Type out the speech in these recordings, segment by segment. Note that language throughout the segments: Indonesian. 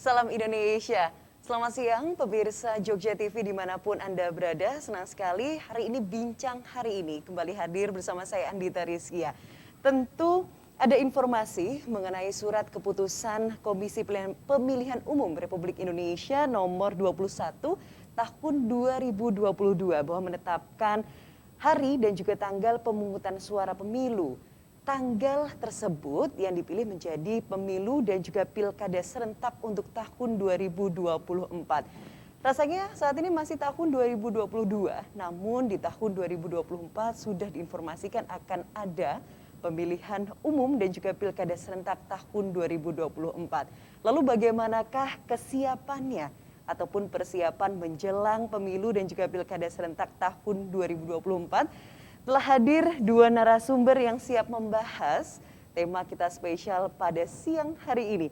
Salam Indonesia. Selamat siang pemirsa Jogja TV dimanapun Anda berada. Senang sekali hari ini Bincang Hari Ini kembali hadir bersama saya Andita Rizkia. Tentu ada informasi mengenai surat keputusan Komisi Pemilihan Umum Republik Indonesia nomor 21 tahun 2022 bahwa menetapkan hari dan juga tanggal pemungutan suara pemilu. Tanggal tersebut yang dipilih menjadi pemilu dan juga pilkada serentak untuk tahun 2024. Rasanya saat ini masih tahun 2022, namun di tahun 2024 sudah diinformasikan akan ada pemilihan umum dan juga pilkada serentak tahun 2024. Lalu bagaimanakah kesiapannya ataupun persiapan menjelang pemilu dan juga pilkada serentak tahun 2024? Telah hadir dua narasumber yang siap membahas tema kita spesial pada siang hari ini.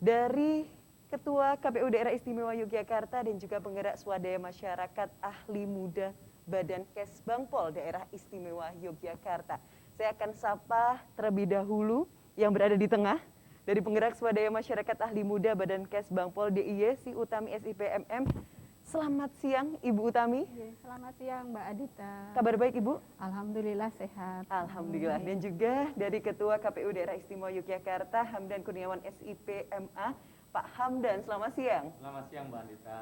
Dari Ketua KPU Daerah Istimewa Yogyakarta dan juga penggerak swadaya masyarakat ahli muda Badan Kesbangpol Daerah Istimewa Yogyakarta. Saya akan sapa terlebih dahulu yang berada di tengah dari penggerak swadaya masyarakat ahli muda Badan Kesbangpol DIY si Utami SIPMM. Selamat siang Ibu Utami. Selamat siang Mbak Adita. Kabar baik Ibu? Alhamdulillah sehat. Alhamdulillah. Dan juga dari Ketua KPU Daerah Istimewa Yogyakarta Hamdan Kurniawan SIPMA. Pak Hamdan, selamat siang. Selamat siang Mbak Andita.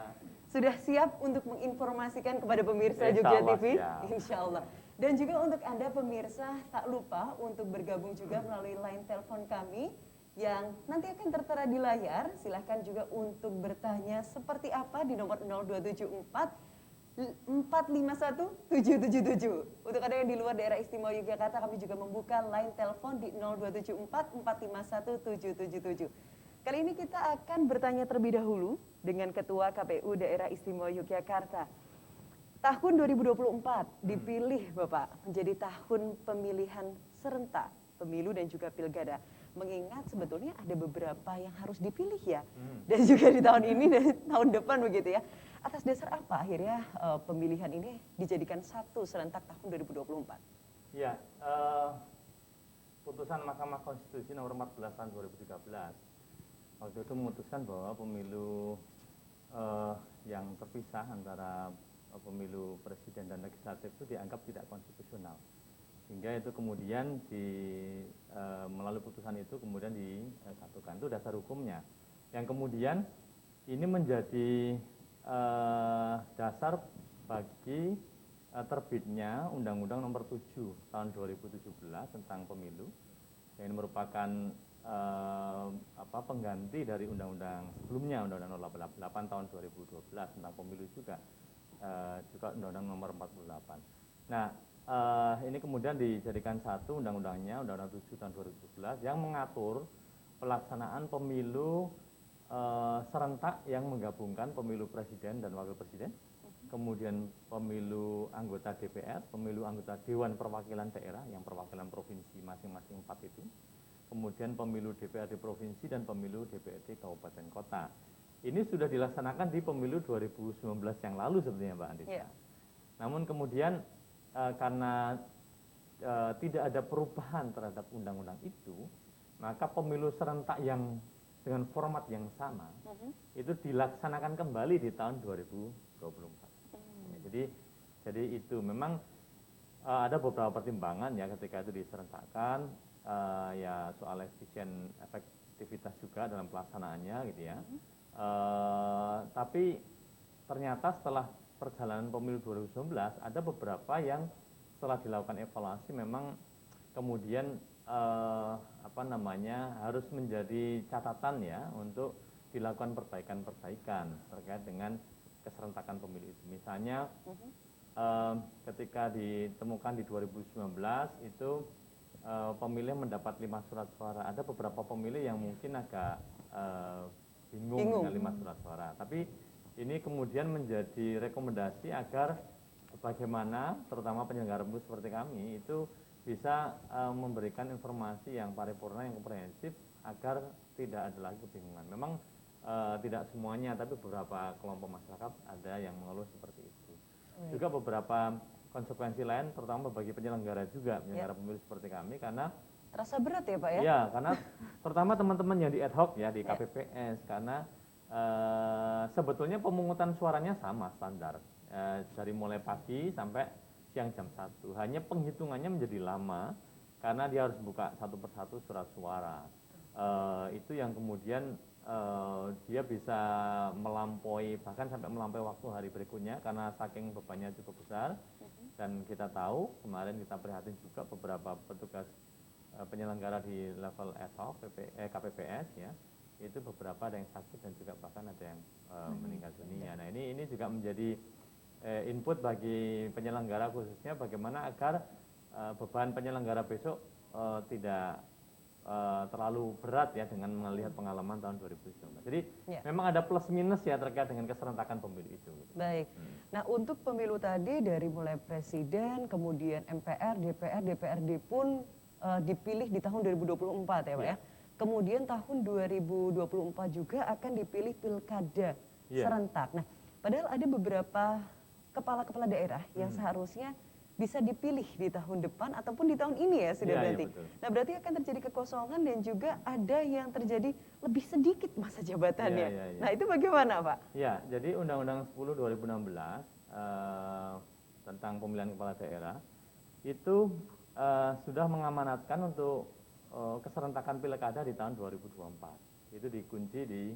Sudah siap untuk menginformasikan kepada pemirsa Jogja TV? Insya Allah. Dan juga untuk Anda pemirsa, tak lupa untuk bergabung juga melalui line telepon kami yang nanti akan tertera di layar. Silahkan juga untuk bertanya seperti apa di nomor 0274 451 777. Untuk Anda yang di luar daerah istimewa Yogyakarta, kami juga membuka line telepon di 0274 451 777. Kali ini kita akan bertanya terlebih dahulu dengan Ketua KPU Daerah Istimewa Yogyakarta. Tahun 2024 dipilih Bapak menjadi tahun pemilihan serentak, pemilu dan juga pilkada. Mengingat sebetulnya ada beberapa yang harus dipilih ya. Dan juga di tahun ini dan tahun depan begitu ya. Atas dasar apa akhirnya pemilihan ini dijadikan satu serentak tahun 2024? Ya, putusan Mahkamah Konstitusi nomor 14 tahun 2013 waktu itu memutuskan bahwa pemilu yang terpisah antara pemilu presiden dan legislatif itu dianggap tidak konstitusional. Sehingga itu kemudian melalui putusan itu kemudian disatukan. Itu dasar hukumnya. Yang kemudian ini menjadi dasar bagi terbitnya Undang-Undang Nomor 7 tahun 2017 tentang pemilu. Yang ini merupakan pengganti dari undang-undang sebelumnya, Undang-Undang Nomor 88 tahun 2012 tentang pemilu juga Undang-Undang Nomor 48. Nah, ini kemudian dijadikan satu undang-undangnya, Undang-Undang 7 tahun 2017 yang mengatur pelaksanaan pemilu serentak yang menggabungkan pemilu presiden dan wakil presiden, kemudian pemilu anggota DPR, pemilu anggota Dewan Perwakilan Daerah yang perwakilan provinsi masing-masing 4 itu, kemudian pemilu DPRD provinsi dan pemilu DPRD kabupaten kota. Ini sudah dilaksanakan di pemilu 2019 yang lalu sebenarnya Mbak Andita. Yeah. Namun kemudian karena tidak ada perubahan terhadap undang-undang itu, maka pemilu serentak yang dengan format yang sama itu dilaksanakan kembali di tahun 2024. Jadi itu memang ada beberapa pertimbangan ya ketika itu diserentakkan, ya soal efektivitas juga dalam pelaksanaannya gitu ya. Tapi ternyata setelah perjalanan pemilu 2019 ada beberapa yang setelah dilakukan evaluasi memang kemudian harus menjadi catatan ya untuk dilakukan perbaikan-perbaikan terkait dengan keserentakan pemilu itu. Misalnya ketika ditemukan di 2019 itu pemilih mendapat 5 surat suara. Ada beberapa pemilih yang mungkin agak bingung dengan 5 surat suara. Tapi ini kemudian menjadi rekomendasi agar bagaimana terutama penyelenggara pemilu seperti kami itu bisa memberikan informasi yang paripurna, yang komprehensif agar tidak ada lagi kebingungan. Memang tidak semuanya, tapi beberapa kelompok masyarakat ada yang mengeluh seperti itu. Juga beberapa konsekuensi lain, terutama bagi penyelenggara juga, penyelenggara pemilu seperti kami, karena terasa berat ya Pak ya? Ya, karena terutama teman-teman yang di ad hoc ya, di KPPS, karena sebetulnya pemungutan suaranya sama standar, dari mulai pagi sampai siang jam 1. Hanya penghitungannya menjadi lama karena dia harus buka satu persatu surat suara. Itu yang kemudian dia bisa melampaui, bahkan sampai melampaui waktu hari berikutnya karena saking bebannya cukup besar. Dan kita tahu kemarin kita prihatin juga beberapa petugas penyelenggara di level ESOP, KPPS ya, itu beberapa ada yang sakit dan juga bahkan ada yang meninggal dunia. Nah ini juga menjadi input bagi penyelenggara, khususnya bagaimana agar beban penyelenggara besok tidak terlalu berat ya dengan melihat pengalaman tahun 2019. Jadi memang ada plus minus ya terkait dengan keserentakan pemilu itu. Baik. Nah untuk pemilu tadi dari mulai presiden, kemudian MPR, DPR, DPRD pun dipilih di tahun 2024 ya Pak ya. Kemudian tahun 2024 juga akan dipilih pilkada serentak. Nah padahal ada beberapa kepala-kepala daerah yang seharusnya bisa dipilih di tahun depan ataupun di tahun ini ya sudah berarti. Nah berarti akan terjadi kekosongan dan juga ada yang terjadi lebih sedikit masa jabatannya. Nah itu bagaimana Pak? Ya, jadi Undang-Undang 10 2016 tentang pemilihan kepala daerah itu sudah mengamanatkan untuk keserentakan pilkada di tahun 2024. Itu dikunci di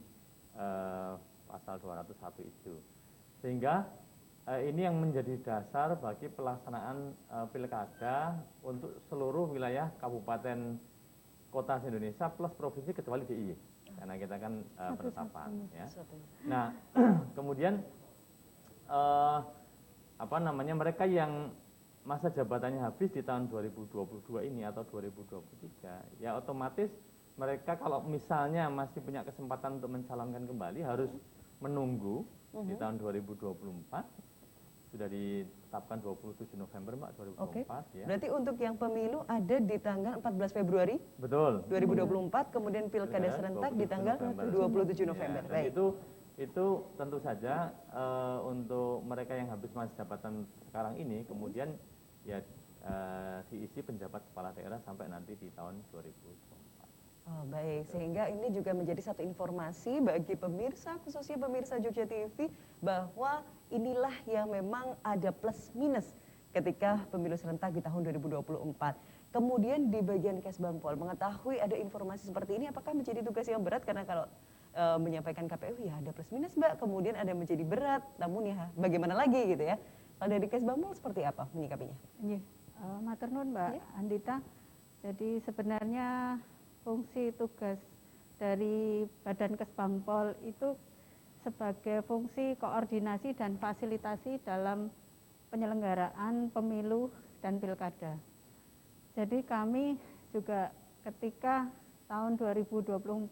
pasal 201 itu. Sehingga ini yang menjadi dasar bagi pelaksanaan pilkada untuk seluruh wilayah kabupaten kota se-Indonesia plus provinsi kecuali DIY. Karena kita kan penetapan ya. Nah, kemudian mereka yang masa jabatannya habis di tahun 2022 ini atau 2023, ya otomatis mereka kalau misalnya masih punya kesempatan untuk mencalonkan kembali harus menunggu di tahun 2024. Sudah ditetapkan 27 November Mbak 2024 ya. Berarti untuk yang pemilu ada di tanggal 14 Februari. Betul. 2024, kemudian pilkada serentak di tanggal 27 November. Ya, baik. Itu tentu saja untuk mereka yang habis masa jabatan sekarang ini kemudian ya diisi penjabat kepala daerah sampai nanti di tahun 2024. Oh, baik, sehingga ini juga menjadi satu informasi bagi pemirsa, khususnya pemirsa Jogja TV, bahwa inilah yang memang ada plus minus ketika pemilu serentak di tahun 2024. Kemudian di bagian Kesbangpol, mengetahui ada informasi seperti ini, apakah menjadi tugas yang berat? Karena kalau menyampaikan KPU ya ada plus minus Mbak, kemudian ada menjadi berat, namun ya bagaimana lagi gitu ya. Kalau dari Kesbangpol seperti apa menyikapinya? Matur nuwun Mbak Andita. Jadi sebenarnya fungsi tugas dari Badan Kesbangpol itu sebagai fungsi koordinasi dan fasilitasi dalam penyelenggaraan pemilu dan pilkada. Jadi kami juga ketika tahun 2024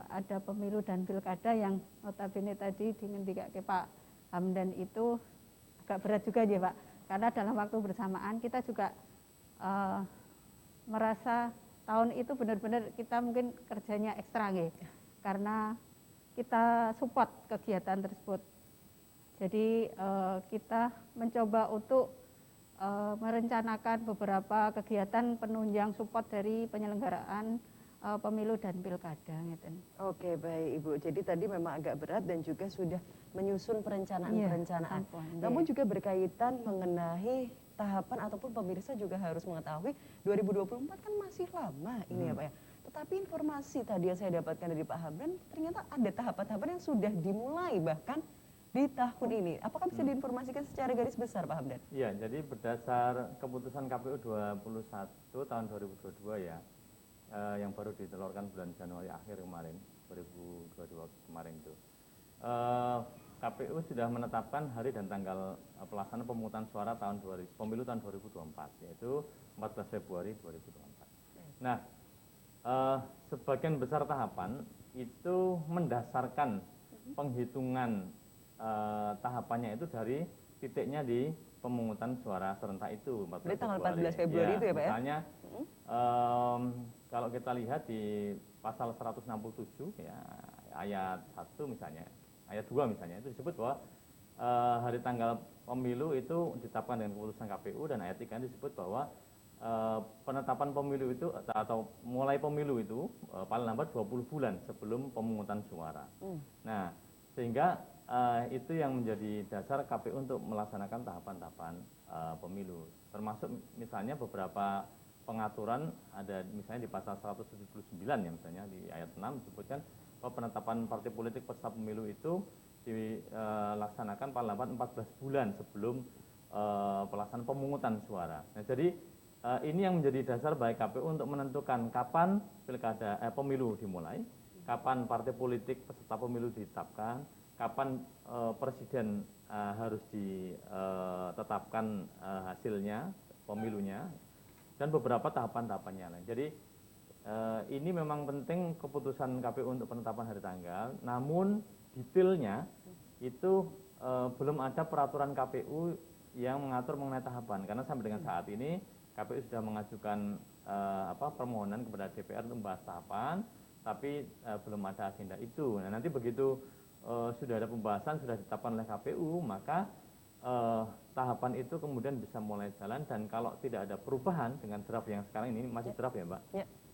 ada pemilu dan pilkada yang notabene tadi dingendikake Pak Hamdan itu agak berat juga ya Pak, karena dalam waktu bersamaan kita juga merasa tahun itu benar-benar kita mungkin kerjanya ekstra nggih, karena kita support kegiatan tersebut. Jadi kita mencoba untuk merencanakan beberapa kegiatan penunjang support dari penyelenggaraan pemilu dan pilkada. Oke, baik Ibu. Jadi tadi memang agak berat dan juga sudah menyusun perencanaan-perencanaan. Namun juga berkaitan mengenai tahapan ataupun pemirsa juga harus mengetahui 2024 kan masih lama ini ya Pak ya. Tetapi informasi tadi yang saya dapatkan dari Pak Hamdan ternyata ada tahapan-tahapan yang sudah dimulai bahkan di tahun ini. Apakah bisa diinformasikan secara garis besar Pak Hamdan? Iya, jadi berdasar keputusan KPU 21 tahun 2022 ya, yang baru ditelurkan bulan Januari akhir kemarin, 2022 kemarin itu. KPU sudah menetapkan hari dan tanggal pelaksanaan pemungutan suara pemilu tahun 2024, yaitu 14 Februari 2024. Nah, sebagian besar tahapan itu mendasarkan penghitungan tahapannya itu dari titiknya di pemungutan suara serentak itu 14 tanggal Februari. 14 Februari itu ya Pak ya? Misalnya, kalau kita lihat di pasal 167 ya, ayat 1 misalnya, ayat 2 misalnya, itu disebut bahwa hari tanggal pemilu itu ditetapkan dengan keputusan KPU, dan ayat 3 disebut bahwa penetapan pemilu itu atau mulai pemilu itu paling lambat 20 bulan sebelum pemungutan suara. Nah, sehingga itu yang menjadi dasar KPU untuk melaksanakan tahapan-tahapan pemilu. Termasuk misalnya beberapa pengaturan ada misalnya di pasal 179 ya, misalnya di ayat 6 disebutkan bahwa penetapan partai politik peserta pemilu itu dilaksanakan paling lambat 14 bulan sebelum pelaksanaan pemungutan suara. Nah, jadi ini yang menjadi dasar bagi KPU untuk menentukan kapan pemilu dimulai, kapan partai politik peserta pemilu ditetapkan, kapan presiden harus ditetapkan hasilnya pemilunya, dan beberapa tahapan-tahapannya lain. Jadi ini memang penting keputusan KPU untuk penetapan hari tanggal, namun detailnya itu belum ada peraturan KPU yang mengatur mengenai tahapan, karena sampai dengan saat ini KPU sudah mengajukan permohonan kepada DPR untuk membahas tahapan, tapi belum ada agenda itu. Nah, nanti begitu sudah ada pembahasan, sudah ditetapkan oleh KPU, maka tahapan itu kemudian bisa mulai jalan, dan kalau tidak ada perubahan dengan draft yang sekarang ini, masih draft ya Mbak,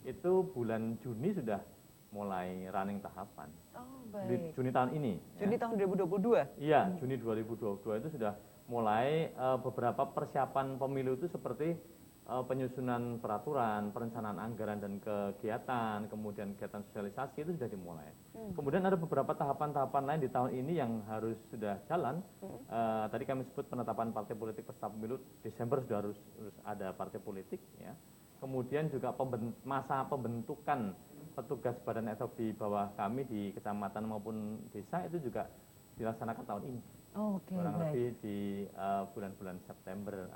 itu bulan Juni sudah mulai running tahapan. Oh, baik. Juni tahun ini. Juni tahun 2022? Iya, Juni 2022 itu sudah mulai beberapa persiapan pemilu itu seperti penyusunan peraturan, perencanaan anggaran dan kegiatan, kemudian kegiatan sosialisasi itu sudah dimulai. Kemudian ada beberapa tahapan-tahapan lain di tahun ini yang harus sudah jalan. Tadi kami sebut penetapan partai politik peserta pemilu, Desember sudah harus ada partai politik. Ya. Kemudian juga masa pembentukan petugas badan ad hoc di bawah kami di kecamatan maupun desa itu juga dilaksanakan tahun ini. Kurang lebih di bulan-bulan September,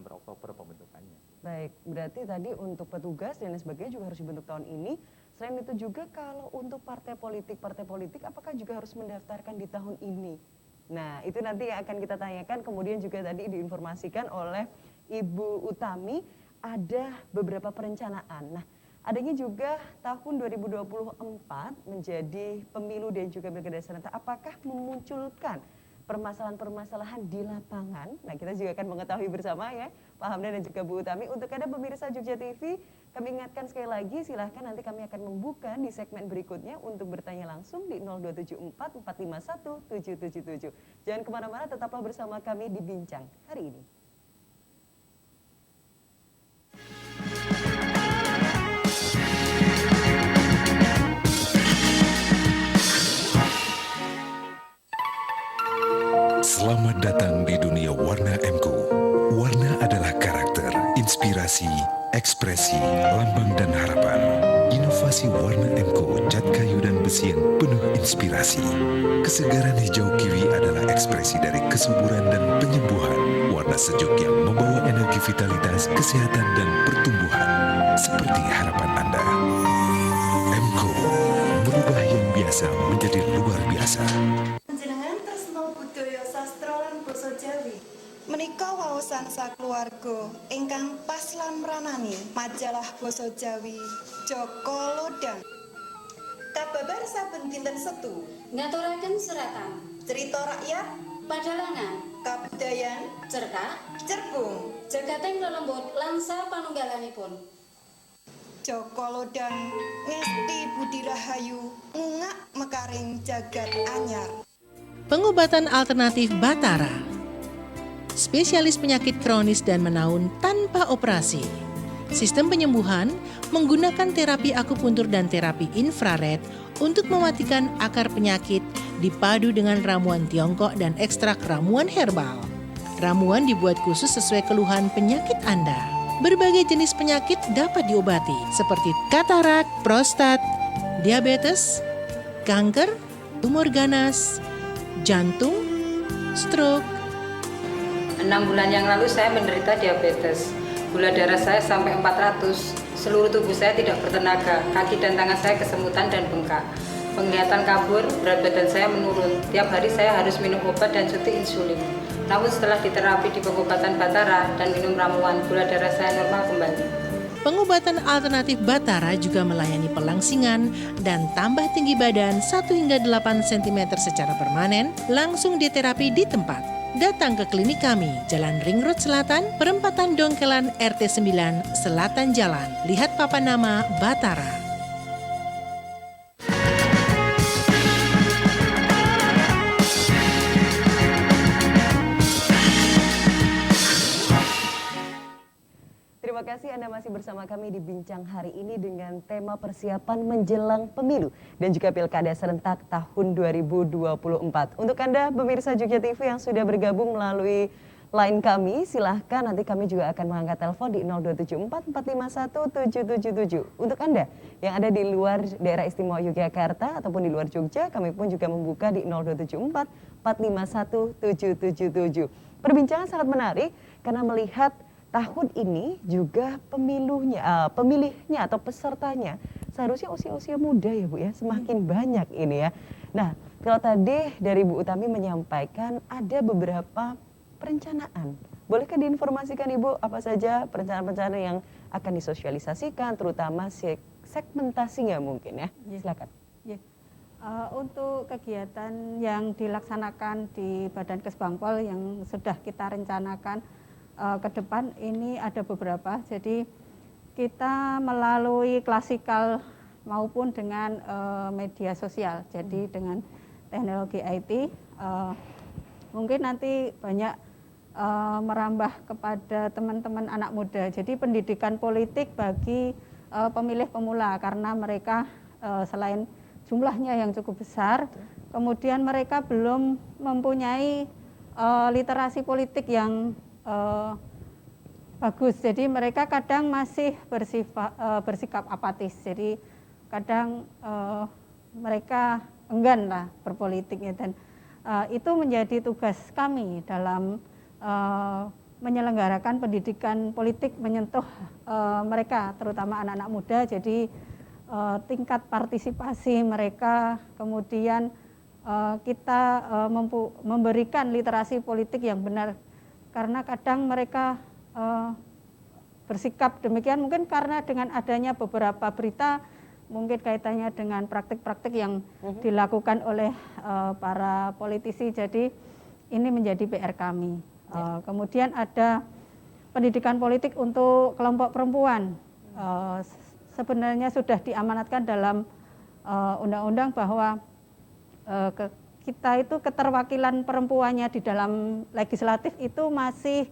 Oktober pembentukannya. Baik, berarti tadi untuk petugas dan lain sebagainya juga harus dibentuk tahun ini. Selain itu juga kalau untuk partai politik apakah juga harus mendaftarkan di tahun ini? Nah, itu nanti yang akan kita tanyakan. Kemudian juga tadi diinformasikan oleh Ibu Utami ada beberapa perencanaan. Nah, adanya juga tahun 2024 menjadi pemilu dan juga pilkada serentak. Apakah memunculkan permasalahan-permasalahan di lapangan? Nah, kita juga akan mengetahui bersama ya, Pak Hamdan dan juga Bu Utami. Untuk Anda pemirsa Jogja TV, kami ingatkan sekali lagi, silahkan nanti kami akan membuka di segmen berikutnya untuk bertanya langsung di 0274 451 777. Jangan kemana-mana, tetaplah bersama kami di Bincang hari ini. Selamat datang di dunia warna M.Co. Warna adalah karakter, inspirasi, ekspresi, lambang dan harapan. Inovasi warna M.Co cat kayu dan besi yang penuh inspirasi. Kesegaran hijau kiwi adalah ekspresi dari kesuburan dan penyembuhan. Warna sejuk yang membawa energi vitalitas, kesehatan dan pertumbuhan. Seperti harapan Anda. M.Co merubah yang biasa menjadi luar biasa. Menika waosan sakeluarga ingkang pas lan mranani majalah basa Jawi Joko Lodang. Kababar saben dinten Setu ngaturaken seratan cerita rakyat padalangan kabudayan cerkak cerbung jagateng lelembut langsa panunggalanipun. Joko Lodang ngesti budi rahayu ngungak mekaring jagat anyar. Pengobatan alternatif Batara, spesialis penyakit kronis dan menaun tanpa operasi. Sistem penyembuhan menggunakan terapi akupuntur dan terapi infrared untuk mematikan akar penyakit dipadu dengan ramuan Tiongkok dan ekstrak ramuan herbal. Ramuan dibuat khusus sesuai keluhan penyakit Anda. Berbagai jenis penyakit dapat diobati seperti katarak, prostat, diabetes, kanker, tumor ganas, jantung, stroke. 6 bulan yang lalu saya menderita diabetes. Gula darah saya sampai 400. Seluruh tubuh saya tidak bertenaga. Kaki dan tangan saya kesemutan dan bengkak. Penglihatan kabur, berat badan saya menurun. Tiap hari saya harus minum obat dan suntik insulin. Namun setelah diterapi di pengobatan Batara dan minum ramuan, gula darah saya normal kembali. Pengobatan alternatif Batara juga melayani pelangsingan dan tambah tinggi badan 1 hingga 8 cm secara permanen langsung diterapi di tempat. datang ke klinik kami, Jalan Ring Road Selatan, Perempatan Dongkelan RT 9, Selatan Jalan. Lihat papan nama Batara. Terima kasih Anda masih bersama kami di Bincang hari ini dengan tema persiapan menjelang pemilu dan juga pilkada serentak tahun 2024. Untuk Anda pemirsa Jogja TV yang sudah bergabung melalui line kami, silahkan nanti kami juga akan mengangkat telepon di 0274 451 777. Untuk Anda yang ada di luar daerah istimewa Yogyakarta ataupun di luar Jogja, kami pun juga membuka di 0274 451 777. Perbincangan sangat menarik karena melihat tahun ini juga pemilihnya atau pesertanya seharusnya usia-usia muda ya Bu ya, semakin banyak ini ya. Nah, kalau tadi dari Bu Utami menyampaikan ada beberapa perencanaan. Bolehkah diinformasikan Ibu apa saja perencanaan-perencanaan yang akan disosialisasikan, terutama segmentasinya mungkin ya? Silakan. Untuk kegiatan yang dilaksanakan di Badan Kesbangpol yang sudah kita rencanakan ke depan ini ada beberapa. Jadi kita melalui klasikal maupun dengan media sosial. Jadi dengan teknologi IT mungkin nanti banyak merambah kepada teman-teman anak muda. Jadi pendidikan politik bagi pemilih pemula karena mereka selain jumlahnya yang cukup besar, kemudian mereka belum mempunyai literasi politik yang bagus. Jadi mereka kadang masih bersikap apatis. Jadi kadang mereka enggan lah berpolitik ya. Dan itu menjadi tugas kami dalam menyelenggarakan pendidikan politik menyentuh mereka, terutama anak-anak muda. Jadi tingkat partisipasi mereka, kemudian kita memberikan literasi politik yang benar. Karena kadang mereka bersikap demikian mungkin karena dengan adanya beberapa berita mungkin kaitannya dengan praktik-praktik yang dilakukan oleh para politisi. Jadi ini menjadi PR kami. Kemudian ada pendidikan politik untuk kelompok perempuan. Sebenarnya sudah diamanatkan dalam undang-undang bahwa kita itu keterwakilan perempuannya di dalam legislatif itu masih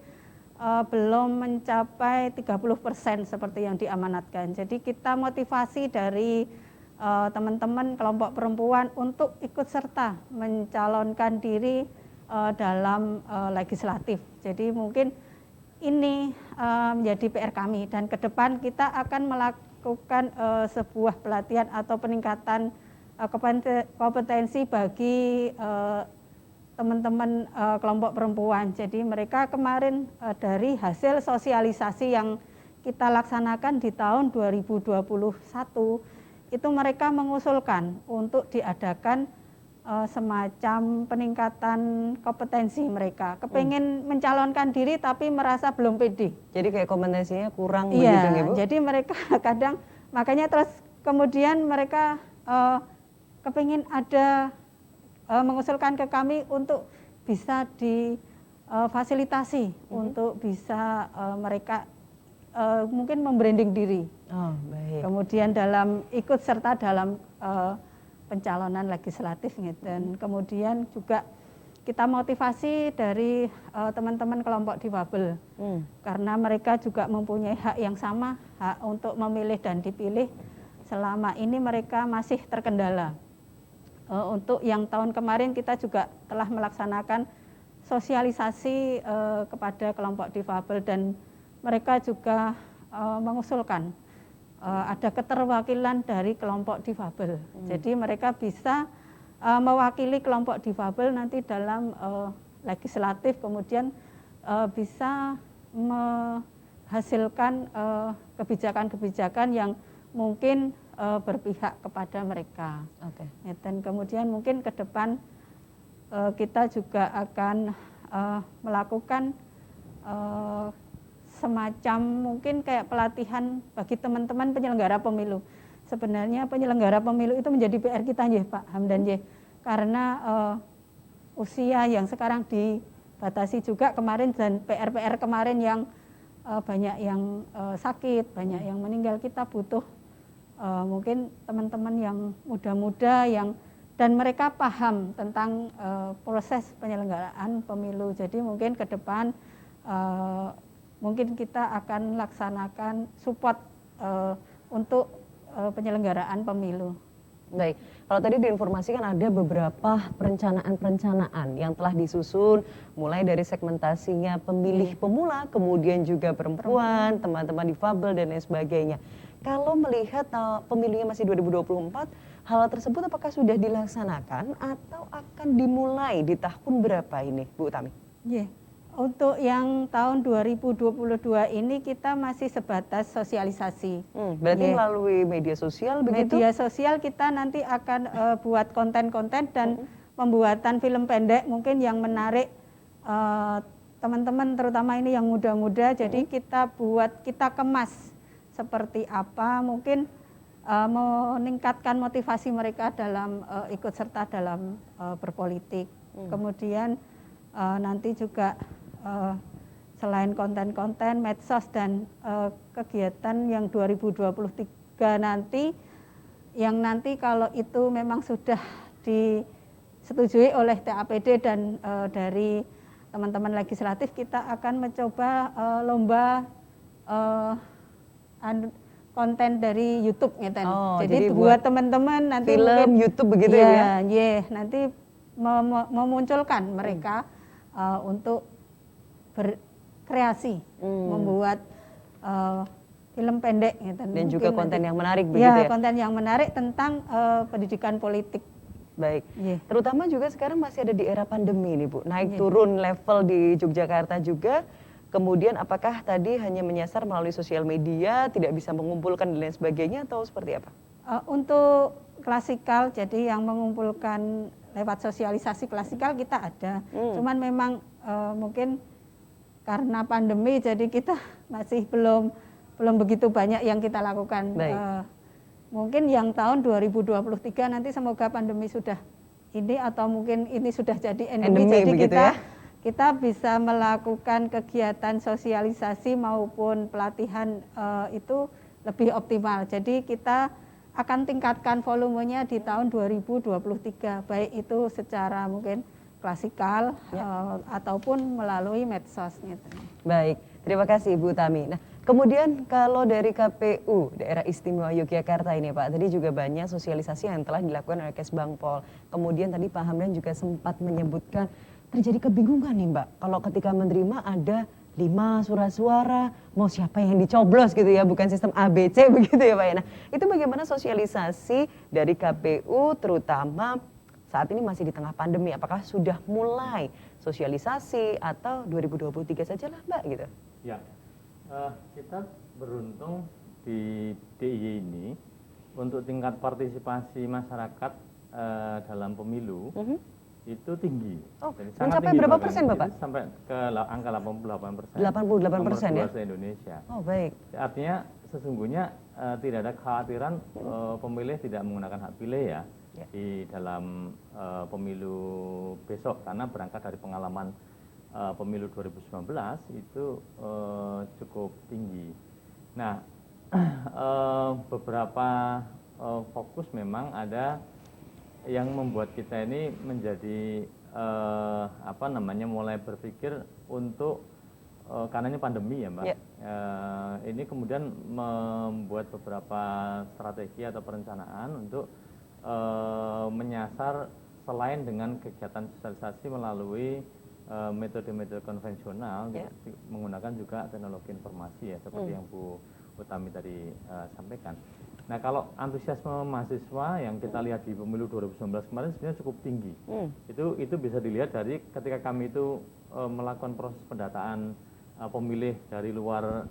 belum mencapai 30% seperti yang diamanatkan. Jadi kita motivasi dari teman-teman kelompok perempuan untuk ikut serta mencalonkan diri dalam legislatif. Jadi mungkin ini menjadi PR kami dan ke depan kita akan melakukan sebuah pelatihan atau peningkatan kompetensi bagi teman-teman kelompok perempuan. Jadi mereka kemarin dari hasil sosialisasi yang kita laksanakan di tahun 2021 itu mereka mengusulkan untuk diadakan semacam peningkatan kompetensi mereka. Kepengen mencalonkan diri tapi merasa belum pede. Jadi kayak kompetensinya kurang begitu ya Bu? Jadi mereka kadang makanya terus kemudian mereka kepingin ada mengusulkan ke kami untuk bisa difasilitasi untuk bisa mereka mungkin membranding diri. Oh, baik. Kemudian dalam ikut serta dalam pencalonan legislatif dan kemudian juga kita motivasi dari teman-teman kelompok difabel karena mereka juga mempunyai hak yang sama, hak untuk memilih dan dipilih. Selama ini mereka masih terkendala. Untuk yang tahun kemarin kita juga telah melaksanakan sosialisasi kepada kelompok difabel dan mereka juga mengusulkan ada keterwakilan dari kelompok difabel. Jadi mereka bisa mewakili kelompok difabel nanti dalam legislatif, kemudian bisa menghasilkan kebijakan-kebijakan yang mungkin berpihak kepada mereka. Okay. Dan kemudian mungkin ke depan kita juga akan melakukan semacam mungkin kayak pelatihan bagi teman-teman penyelenggara pemilu. Sebenarnya penyelenggara pemilu itu menjadi PR kita ya Pak Hamdan ya, karena usia yang sekarang batasi juga kemarin, dan PR-PR kemarin yang banyak yang sakit, banyak yang meninggal. Kita butuh mungkin teman-teman yang muda-muda dan mereka paham tentang proses penyelenggaraan pemilu. Jadi mungkin ke depan mungkin kita akan laksanakan support untuk penyelenggaraan pemilu. Baik, kalau tadi diinformasikan ada beberapa perencanaan yang telah disusun, mulai dari segmentasinya pemilih pemula, kemudian juga perempuan, teman-teman difabel dan lain sebagainya. Kalau melihat pemilunya masih 2024, hal tersebut apakah sudah dilaksanakan atau akan dimulai di tahun berapa ini, Bu Utami? Yeah. Untuk yang tahun 2022 ini kita masih sebatas sosialisasi. Berarti melalui media sosial begitu? Media sosial kita nanti akan buat konten-konten dan pembuatan film pendek mungkin yang menarik teman-teman, terutama ini yang muda-muda. Jadi kita kemas seperti apa, mungkin meningkatkan motivasi mereka dalam ikut serta dalam berpolitik. Kemudian nanti juga selain konten-konten medsos dan kegiatan yang 2023 nanti, yang nanti kalau itu memang sudah disetujui oleh TAPD dan dari teman-teman legislatif, kita akan mencoba lomba konten dari YouTube gitu. Jadi buat teman-teman nanti film mungkin YouTube begitu ya? Nanti memunculkan mereka untuk berkreasi, membuat film pendek gitu. Dan juga konten yang menarik begitu ya? Konten yang menarik tentang pendidikan politik. Baik, terutama juga sekarang masih ada di era pandemi nih Bu, naik turun level di Yogyakarta juga. Kemudian apakah tadi hanya menyasar melalui sosial media, tidak bisa mengumpulkan dan lain sebagainya, atau seperti apa? Untuk klasikal, jadi yang mengumpulkan lewat sosialisasi klasikal kita ada. Cuman memang mungkin karena pandemi, jadi kita masih belum begitu banyak yang kita lakukan. Mungkin yang tahun 2023 nanti semoga pandemi sudah ini, atau mungkin ini sudah jadi endemi, jadi kita bisa melakukan kegiatan sosialisasi maupun pelatihan itu lebih optimal. Jadi kita akan tingkatkan volumenya di tahun 2023, baik itu secara mungkin klasikal ataupun melalui medsos gitu. Baik, terima kasih Bu Tami. Nah, kemudian kalau dari KPU Daerah Istimewa Yogyakarta ini Pak, tadi juga banyak sosialisasi yang telah dilakukan oleh Kesbangpol. Kemudian tadi Pak Hamdan juga sempat menyebutkan terjadi kebingungan nih Mbak, kalau ketika menerima ada 5 surat suara, mau siapa yang dicoblos gitu ya, bukan sistem ABC begitu ya Pak ya. Nah, itu bagaimana sosialisasi dari KPU terutama saat ini masih di tengah pandemi, apakah sudah mulai sosialisasi atau 2023 saja lah Mbak gitu? Ya, kita beruntung di DIY ini untuk tingkat partisipasi masyarakat dalam pemilu itu tinggi. Jadi mencapai berapa persen Bapak? Sampai ke angka 88%. 88% ya? Se-Indonesia. Oh baik. Artinya sesungguhnya tidak ada kekhawatiran pemilih tidak menggunakan hak pilih ya di dalam pemilu besok, karena berangkat dari pengalaman pemilu 2019 itu cukup tinggi. Nah, beberapa fokus memang ada yang membuat kita ini menjadi mulai berpikir untuk karenanya pandemi ya Mbak. Ini kemudian membuat beberapa strategi atau perencanaan untuk menyasar selain dengan kegiatan sosialisasi melalui metode-metode konvensional, menggunakan juga teknologi informasi ya, seperti yang Bu Utami tadi sampaikan. Nah, kalau antusiasme mahasiswa yang kita lihat di pemilu 2019 kemarin sebenarnya cukup tinggi. Itu bisa dilihat dari ketika kami itu melakukan proses pendataan pemilih dari luar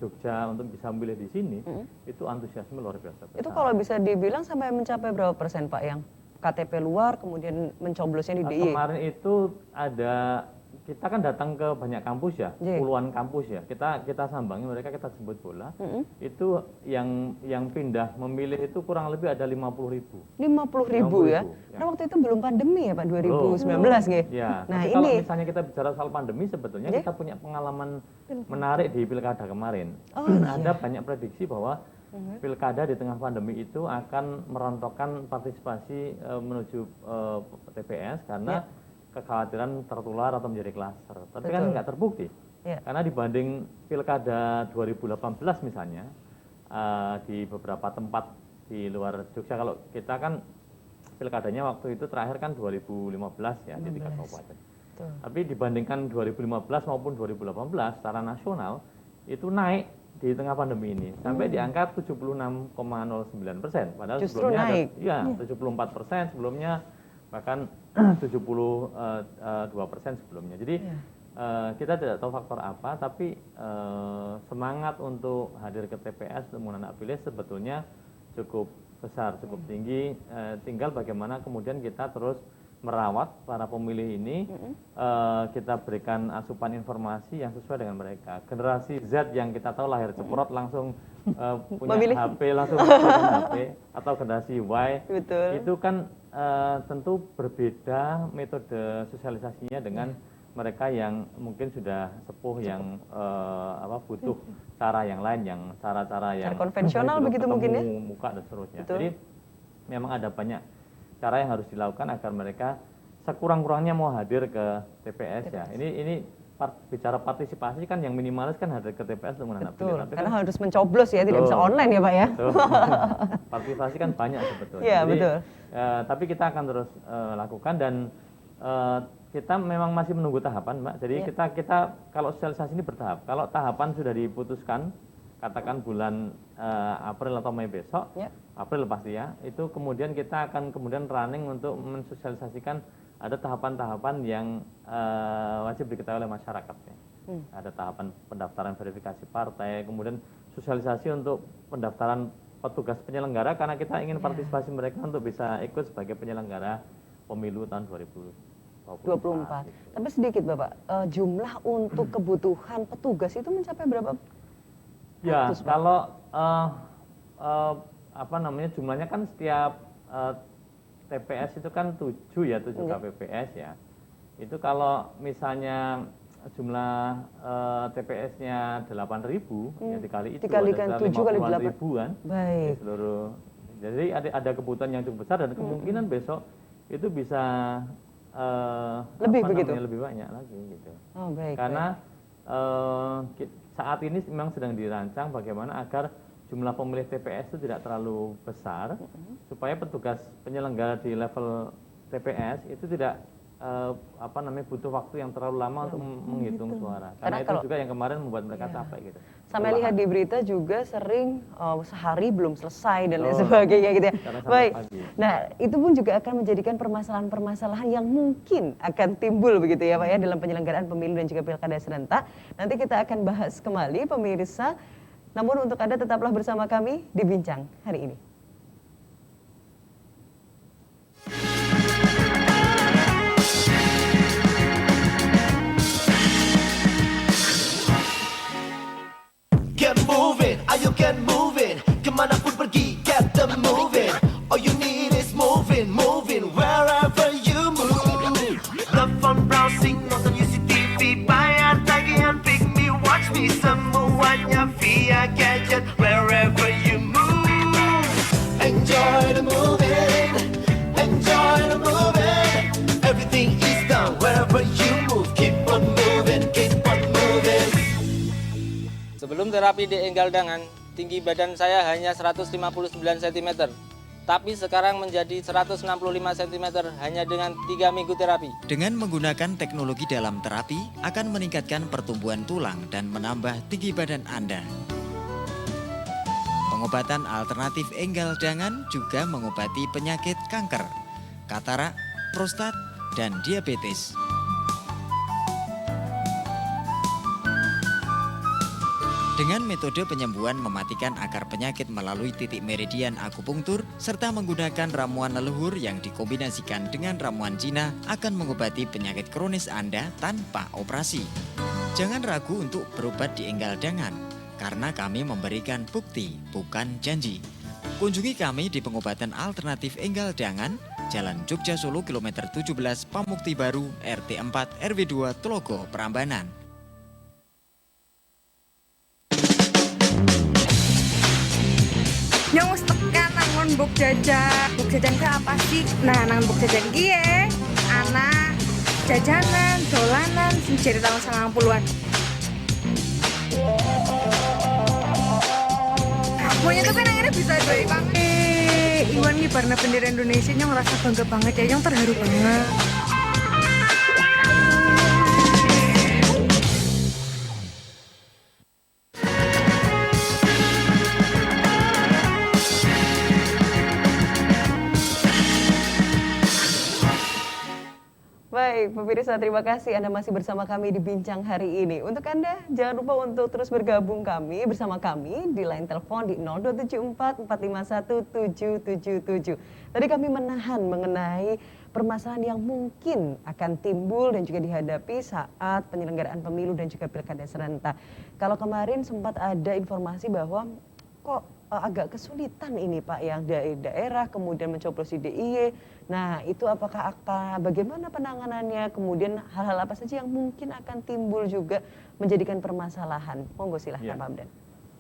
Jogja untuk bisa memilih di sini, itu antusiasme luar biasa. Itu kalau bisa dibilang sampai mencapai berapa persen Pak yang KTP luar kemudian mencoblosnya di DIY? Kemarin itu ada kita kan datang ke banyak kampus ya, Iya. puluhan kampus ya. Kita sambangi mereka, kita jemput bola. Itu yang pindah memilih itu kurang lebih ada 50.000. 50.000 ya. 50.000, ya. Karena waktu itu belum pandemi ya Pak 2019 nggih. Ya, Nah, tapi kalau ini misalnya kita bicara soal pandemi sebetulnya Iya. kita punya pengalaman menarik di pilkada kemarin. Oh, iya. Ada banyak prediksi bahwa pilkada di tengah pandemi itu akan merontokkan partisipasi menuju TPS karena kekhawatiran tertular atau menjadi klaster. Tapi kan Betul. nggak terbukti. Ya. Karena dibanding pilkada 2018 misalnya, di beberapa tempat di luar Jogja, kalau kita kan pilkadanya waktu itu terakhir kan 2015 ya di tingkat kabupaten. Betul. Tapi dibandingkan 2015 maupun 2018 secara nasional itu naik di tengah pandemi ini sampai di angka 76,09%. Padahal Justru sebelumnya naik. 74% sebelumnya, bahkan 72% sebelumnya. Jadi kita tidak tahu faktor apa, tapi semangat untuk hadir ke TPS untuk menggunakan hak pilih sebetulnya cukup besar, cukup tinggi. Tinggal bagaimana kemudian kita terus merawat para pemilih ini, kita berikan asupan informasi yang sesuai dengan mereka. Generasi Z yang kita tahu lahir ceprot langsung punya Memilih. HP, langsung punya HP, atau generasi Y, Betul. itu kan tentu berbeda metode sosialisasinya dengan mereka yang mungkin sudah sepuh, yang butuh cara yang lain, yang cara-cara yang konvensional belum begitu mungkin ya? ketemu muka dan seterusnya. Betul. Jadi memang ada banyak cara yang harus dilakukan agar mereka sekurang-kurangnya mau hadir ke TPS ya. Ini bicara partisipasi kan yang minimalis kan hadir ke TPS untuk menanam Betul. pilihan. Tapi Karena kan, harus mencoblos ya, tidak bisa Betul. online ya Pak ya. betul. Partisipasi kan banyak sebetulnya. Iya, Jadi, betul. Tapi kita akan terus lakukan, dan kita memang masih menunggu tahapan, Mbak. Jadi Iya. kita kalau sosialisasi ini bertahap. Kalau tahapan sudah diputuskan, katakan bulan April atau Mei besok, Ya. April pasti ya, itu kemudian kita akan kemudian running untuk mensosialisasikan ada tahapan-tahapan yang wajib diketahui oleh masyarakat ya. Ada tahapan pendaftaran verifikasi partai, kemudian sosialisasi untuk pendaftaran petugas penyelenggara, karena kita ingin partisipasi mereka untuk bisa ikut sebagai penyelenggara pemilu tahun 2024. gitu. Tapi sedikit Bapak, jumlah untuk kebutuhan petugas itu mencapai berapa? Ya, ratus, Pak? kalau jumlahnya kan setiap TPS itu kan 7 KPPS ya. Itu kalau misalnya jumlah TPS-nya 8.000 ya dikali itu Dikalikan ada 7 kali 8. ribuan Baik. di seluruh. Jadi ada kebutuhan yang cukup besar, dan kemungkinan besok itu bisa Lebih begitu? lebih banyak lagi gitu. Oh, baik. Karena saat ini memang sedang dirancang bagaimana agar jumlah pemilih TPS itu tidak terlalu besar, supaya petugas penyelenggara di level TPS itu tidak butuh waktu yang terlalu lama untuk menghitung suara. Karena itu juga yang kemarin membuat mereka capek gitu. Sampai Kelelahan. lihat di berita juga sering sehari belum selesai dan lain Oh, sebagainya gitu ya. karena sampai Baik. pagi. Nah, itu pun juga akan menjadikan permasalahan-permasalahan yang mungkin akan timbul begitu ya Pak ya dalam penyelenggaraan pemilu dan juga pilkada serentak. Nanti kita akan bahas kembali pemirsa. Namun untuk Anda tetaplah bersama kami di Bincang hari ini. Get moving, ayo get moving. Kemanapun pergi, get the moving. All you need is moving, moving wherever you move. Love on browsing, nonton UCTV, bayar tagihan, pick me, watch me, semuanya via gadget. Wherever you move, enjoy the moving, enjoy the moving. Everything is done wherever you move. Keep on moving, keep on moving. Sebelum terapi di enggal dangan, tinggi badan saya hanya 159 cm. Tapi sekarang menjadi 165 cm hanya dengan 3 minggu terapi. Dengan menggunakan teknologi dalam terapi akan meningkatkan pertumbuhan tulang dan menambah tinggi badan Anda. Pengobatan alternatif enggal dangan juga mengobati penyakit kanker, katarak, prostat, dan diabetes. Dengan metode penyembuhan mematikan akar penyakit melalui titik meridian akupunktur serta menggunakan ramuan leluhur yang dikombinasikan dengan ramuan Cina akan mengobati penyakit kronis Anda tanpa operasi. Jangan ragu untuk berobat di Enggal Dangan, karena kami memberikan bukti, bukan janji. Kunjungi kami di pengobatan alternatif Enggal Dangan, Jalan Jogja Solo kilometer 17 Pamukti Baru, RT 4 RW 2 Tlogo, Prambanan. Nyong wis tekan nang mbok jajan. Mbok jajan ke apa sih? Nah, nang mbok jajan ki anak jajanan, dolanan sing jare tahun 90-an. Pokoknya tuh kan akhirnya bisa dari banget. Iwan ngibarna bendera Indonesia, nyong ngerasa bangga banget ya, nyong terharu banget. Baik, pemirsa, terima kasih Anda masih bersama kami di Bincang hari ini. Untuk Anda, jangan lupa untuk terus bergabung bersama kami di line telepon di 0274 451 777. Tadi kami menahan mengenai permasalahan yang mungkin akan timbul dan juga dihadapi saat penyelenggaraan pemilu dan juga pilkada serentak. Kalau kemarin sempat ada informasi bahwa kok agak kesulitan ini Pak yang dari daerah kemudian mencoblos di DIY. Nah itu apakah bagaimana penanganannya, kemudian hal-hal apa saja yang mungkin akan timbul juga menjadikan permasalahan. Monggo silahkan Pak Hamdan.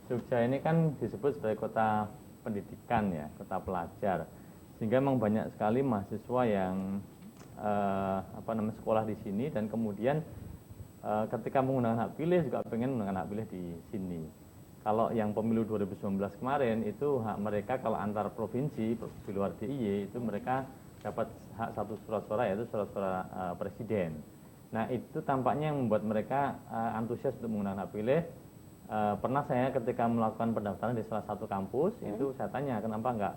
Jogja ini kan disebut sebagai kota pendidikan ya, kota pelajar. Sehingga memang banyak sekali mahasiswa yang sekolah di sini dan kemudian ketika menggunakan hak pilih juga pengen menggunakan hak pilih di sini. Kalau yang pemilu 2019 kemarin itu hak mereka kalau antar provinsi di luar DIY itu mereka dapat hak satu surat suara yaitu surat suara presiden. Nah itu tampaknya yang membuat mereka antusias untuk menggunakan hak pilih. Pernah saya ketika melakukan pendaftaran di salah satu kampus itu saya tanya kenapa enggak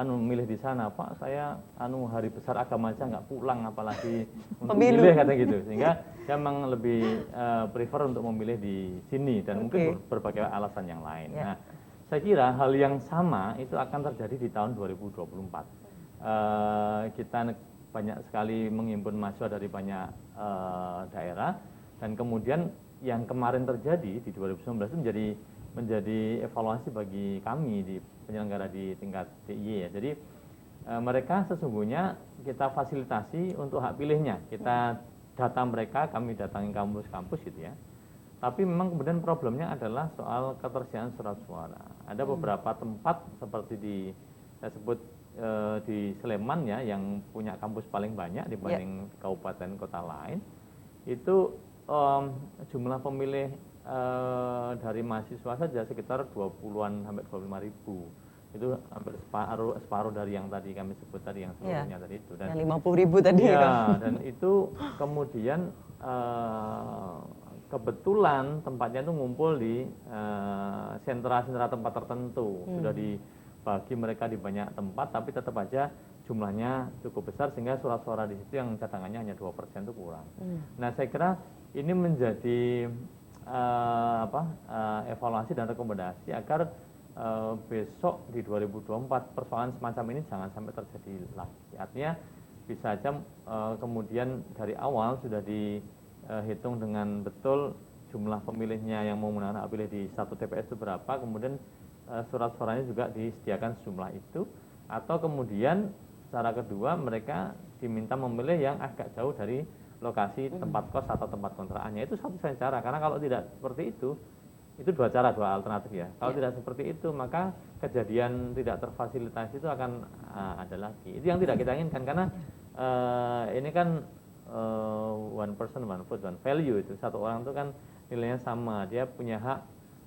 milih di sana, Pak saya hari besar agama aja nggak pulang apalagi untuk memilih kata gitu, sehingga dia memang lebih prefer untuk memilih di sini dan mungkin berbagai alasan yang lain. Nah saya kira hal yang sama itu akan terjadi di tahun 2024. Kita banyak sekali menghimpun mahasiswa dari banyak daerah dan kemudian yang kemarin terjadi di 2019 itu menjadi evaluasi bagi kami di penyelenggara di tingkat DIY ya. Jadi mereka sesungguhnya kita fasilitasi untuk hak pilihnya. Kita data mereka, kami datangi kampus-kampus gitu ya. Tapi memang kemudian problemnya adalah soal ketersediaan surat suara. Ada beberapa tempat seperti saya sebut di Sleman ya yang punya kampus paling banyak dibanding kabupaten kota lain. Itu jumlah pemilih dari mahasiswa saja sekitar 20-an sampai 25 ribu. Itu hampir separuh dari yang tadi kami sebut tadi yang sebelumnya tadi itu. Dan yang 50 ribu tadi ya. Dan itu kemudian kebetulan tempatnya itu ngumpul di sentra-sentra tempat tertentu. Sudah dibagi mereka di banyak tempat tapi tetap aja jumlahnya cukup besar sehingga surat suara di situ yang cadangannya hanya 2% itu kurang. Nah saya kira ini menjadi evaluasi dan rekomendasi agar besok di 2024 persoalan semacam ini jangan sampai terjadi lagi. Artinya bisa saja kemudian dari awal sudah dihitung dengan betul jumlah pemilihnya yang mau menggunakan hak pilih di satu TPS itu berapa, kemudian surat suaranya juga disediakan sejumlah itu, atau kemudian cara kedua mereka diminta memilih yang agak jauh dari lokasi tempat kos atau tempat kontrakannya. Itu satu-satunya cara, karena kalau tidak seperti itu dua cara, dua alternatif ya. Kalau tidak seperti itu maka kejadian tidak terfasilitasi itu akan ada lagi. Itu yang tidak kita inginkan karena ini kan one person one vote one value, itu satu orang itu kan nilainya sama, dia punya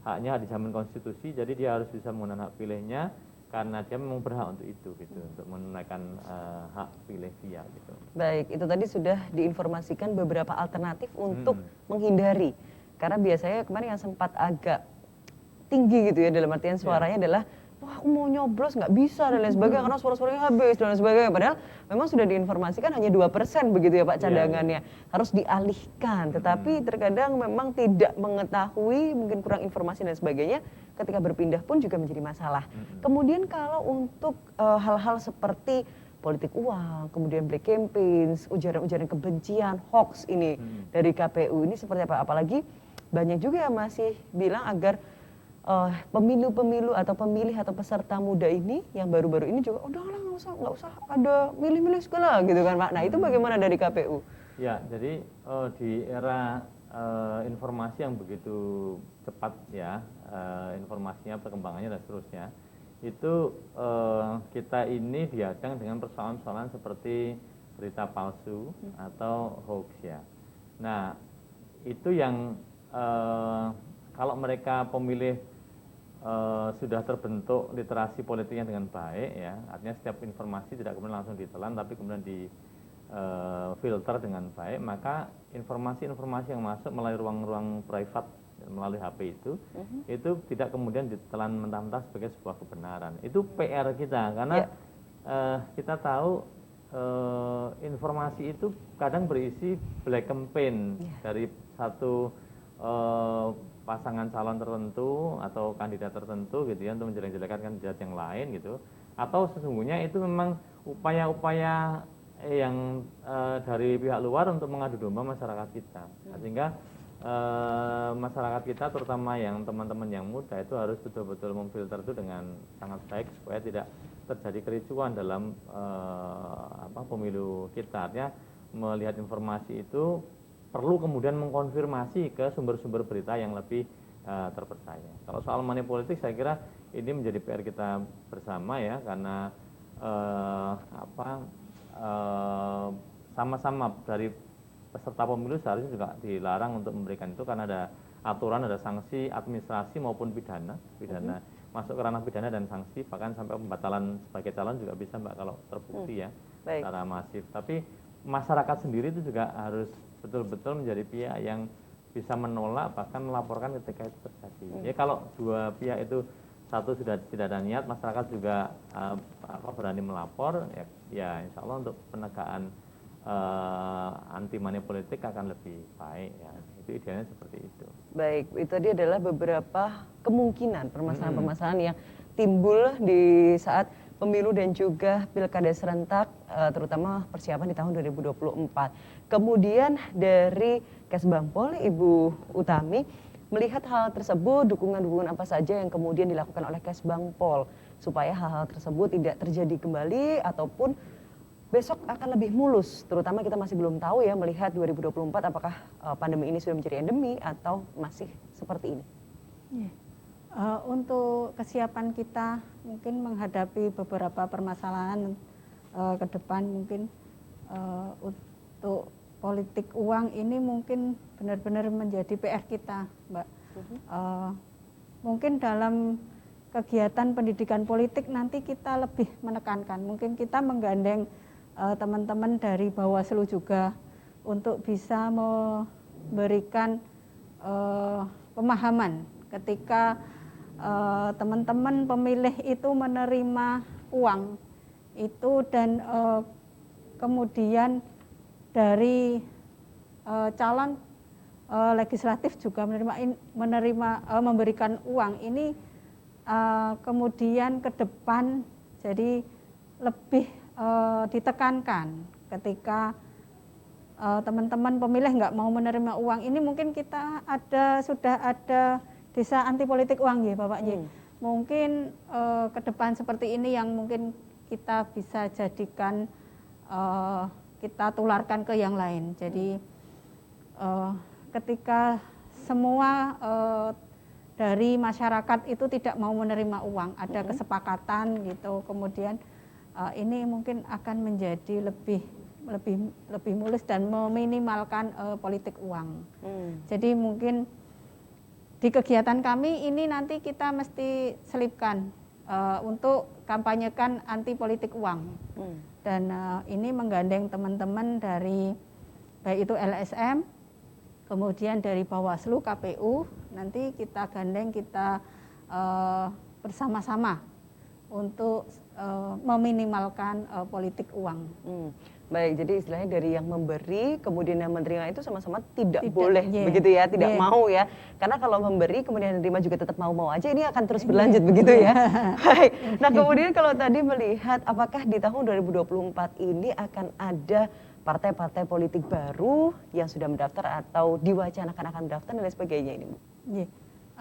haknya dijamin konstitusi, jadi dia harus bisa menggunakan hak pilihnya karena dia memang berhak untuk itu gitu, untuk menunaikan hak pilih dia gitu. Baik, itu tadi sudah diinformasikan beberapa alternatif untuk menghindari. Karena biasanya kemarin yang sempat agak tinggi gitu ya dalam artian suaranya adalah wah aku mau nyoblos nggak bisa dan lain sebagainya karena suara-suaranya habis dan lain sebagainya. Padahal memang sudah diinformasikan hanya 2% begitu ya Pak cadangannya. Harus dialihkan, tetapi terkadang memang tidak mengetahui, mungkin kurang informasi dan sebagainya, ketika berpindah pun juga menjadi masalah. Kemudian kalau untuk hal-hal seperti politik uang, kemudian black campaigns, ujaran-ujaran kebencian, hoax ini dari KPU ini seperti apa? Apalagi banyak juga yang masih bilang agar pemilu-pemilu atau pemilih atau peserta muda ini yang baru-baru ini juga udahlah nggak usah ada milih-milih segala gitu kan Pak. Nah itu bagaimana dari KPU? Ya, jadi di era informasi yang begitu cepat ya, informasinya perkembangannya dan seterusnya, itu kita ini dihadang dengan persoalan-persoalan seperti berita palsu atau hoax ya. Nah itu yang kalau mereka pemilih sudah terbentuk literasi politiknya dengan baik ya, artinya setiap informasi tidak kemudian langsung ditelan tapi kemudian di filter dengan baik, maka informasi-informasi yang masuk melalui ruang-ruang privat melalui HP itu tidak kemudian ditelan mentah-mentah sebagai sebuah kebenaran. Itu PR kita karena kita tahu informasi itu kadang berisi black campaign dari satu pasangan calon tertentu atau kandidat tertentu gitu ya untuk menjelek-jelekan kandidat yang lain gitu, atau sesungguhnya itu memang upaya-upaya yang dari pihak luar untuk mengadu domba masyarakat kita, sehingga masyarakat kita terutama yang teman-teman yang muda itu harus betul-betul memfilter itu dengan sangat baik supaya tidak terjadi kericuan dalam pemilu kita. Artinya melihat informasi itu perlu kemudian mengkonfirmasi ke sumber-sumber berita yang lebih terpercaya. Kalau soal money politik saya kira ini menjadi PR kita bersama ya, karena sama-sama dari peserta pemilu seharusnya juga dilarang untuk memberikan itu karena ada aturan, ada sanksi administrasi maupun pidana masuk ke ranah pidana dan sanksi, bahkan sampai pembatalan sebagai calon juga bisa Mbak kalau terbukti ya secara masif. Tapi masyarakat sendiri itu juga harus betul-betul menjadi pihak yang bisa menolak bahkan melaporkan ketika itu terjadi. Ya kalau dua pihak itu satu sudah tidak ada niat, masyarakat juga berani melapor, ya insya Allah untuk penegakan anti money politik akan lebih baik ya. Itu idealnya seperti itu. Baik, itu tadi adalah beberapa kemungkinan permasalahan-permasalahan yang timbul di saat pemilu dan juga pilkada serentak, terutama persiapan di tahun 2024. Kemudian dari Kesbangpol, Ibu Utami, melihat hal tersebut, dukungan-dukungan apa saja yang kemudian dilakukan oleh Kesbangpol supaya hal-hal tersebut tidak terjadi kembali ataupun besok akan lebih mulus, terutama kita masih belum tahu ya melihat 2024 apakah pandemi ini sudah menjadi endemi atau masih seperti ini. Untuk kesiapan kita mungkin menghadapi beberapa permasalahan ke depan, mungkin untuk politik uang ini mungkin benar-benar menjadi PR kita, Mbak. Mungkin dalam kegiatan pendidikan politik nanti kita lebih menekankan, mungkin kita menggandeng teman-teman dari Bawaslu juga untuk bisa memberikan pemahaman ketika teman-teman pemilih itu menerima uang itu dan kemudian dari calon legislatif juga memberikan uang ini, kemudian ke depan jadi lebih ditekankan ketika teman-teman pemilih nggak mau menerima uang ini, mungkin kita sudah ada desa anti politik uang ya Bapak ya. Mungkin ke depan seperti ini yang mungkin kita bisa jadikan kita tularkan ke yang lain. Jadi ketika semua dari masyarakat itu tidak mau menerima uang, ada kesepakatan gitu, kemudian ini mungkin akan menjadi lebih mulus dan meminimalkan politik uang. Jadi mungkin di kegiatan kami ini nanti kita mesti selipkan untuk kampanyekan anti politik uang. Dan ini menggandeng teman-teman dari baik itu LSM, kemudian dari Bawaslu, KPU, nanti kita gandeng, kita bersama-sama untuk meminimalkan politik uang. Baik, jadi istilahnya dari yang memberi kemudian yang menerima itu sama-sama tidak Tidak, boleh yeah. begitu ya, tidak Yeah. mau ya. Karena kalau memberi kemudian yang menerima juga tetap mau-mau aja, ini akan terus berlanjut begitu ya. Baik. Nah, kemudian kalau tadi melihat apakah di tahun 2024 ini akan ada partai-partai politik baru yang sudah mendaftar atau diwacanakan akan mendaftar dan lain sebagainya ini, Bu? Yeah.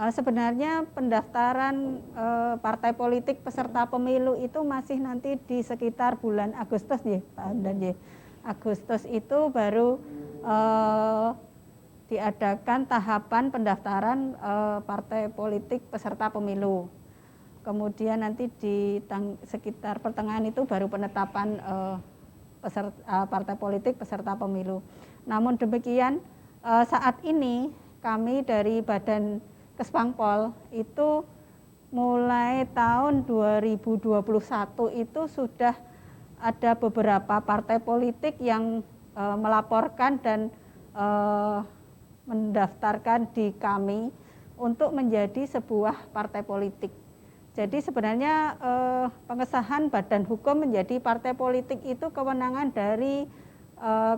Sebenarnya pendaftaran partai politik peserta pemilu itu masih nanti di sekitar bulan Agustus ya Pak Hamdan ya. Agustus itu baru diadakan tahapan pendaftaran partai politik peserta pemilu. Kemudian nanti di sekitar pertengahan itu baru penetapan partai politik peserta pemilu. Namun demikian saat ini kami dari Badan Kesbangpol itu mulai tahun 2021 itu sudah ada beberapa partai politik yang melaporkan dan mendaftarkan di kami untuk menjadi sebuah partai politik. Jadi sebenarnya pengesahan badan hukum menjadi partai politik itu kewenangan dari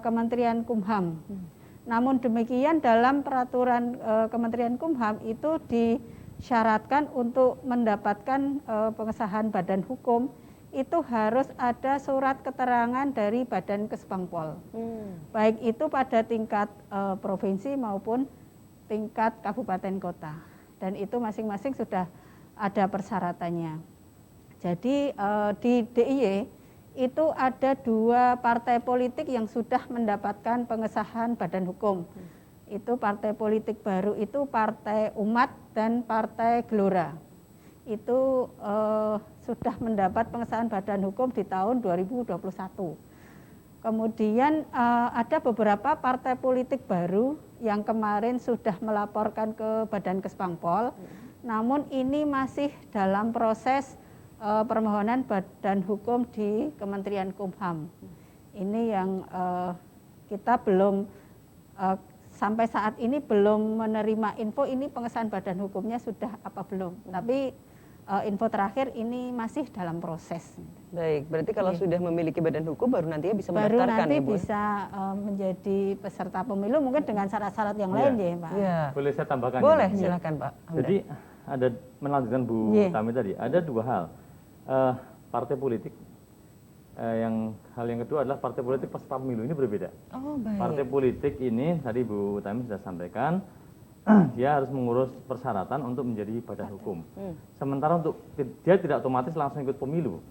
Kementerian Kumham. Namun demikian dalam peraturan Kementerian Kumham itu disyaratkan untuk mendapatkan pengesahan badan hukum itu harus ada surat keterangan dari Badan Kesbangpol. Baik itu pada tingkat provinsi maupun tingkat kabupaten kota. Dan itu masing-masing sudah ada persyaratannya. Jadi di DIY itu ada 2 partai politik yang sudah mendapatkan pengesahan badan hukum. Itu partai politik baru itu Partai Umat dan Partai Gelora. Itu sudah mendapat pengesahan badan hukum di tahun 2021. Kemudian ada beberapa partai politik baru yang kemarin sudah melaporkan ke Badan Kesbangpol, namun ini masih dalam proses permohonan badan hukum di Kementerian Kumham. Ini yang kita belum sampai saat ini belum menerima info ini pengesahan badan hukumnya sudah apa belum. Tapi info terakhir ini masih dalam proses. Baik, berarti kalau sudah memiliki badan hukum baru nantinya bisa Baru mendaftarkan nanti ya, Bu? bisa menjadi peserta pemilu mungkin dengan syarat-syarat yang lain ya Pak. Iya. Boleh saya tambahkan? Boleh, ya? silakan Pak Hamdan. Jadi ada melanjutkan Bu Tami tadi, ada 2 hal. Partai politik, hal yang kedua adalah partai politik peserta pemilu, ini berbeda. Oh, baik. Partai politik ini tadi Bu Tami sudah sampaikan, dia harus mengurus persyaratan untuk menjadi badan hukum. Sementara untuk dia tidak otomatis langsung ikut pemilu.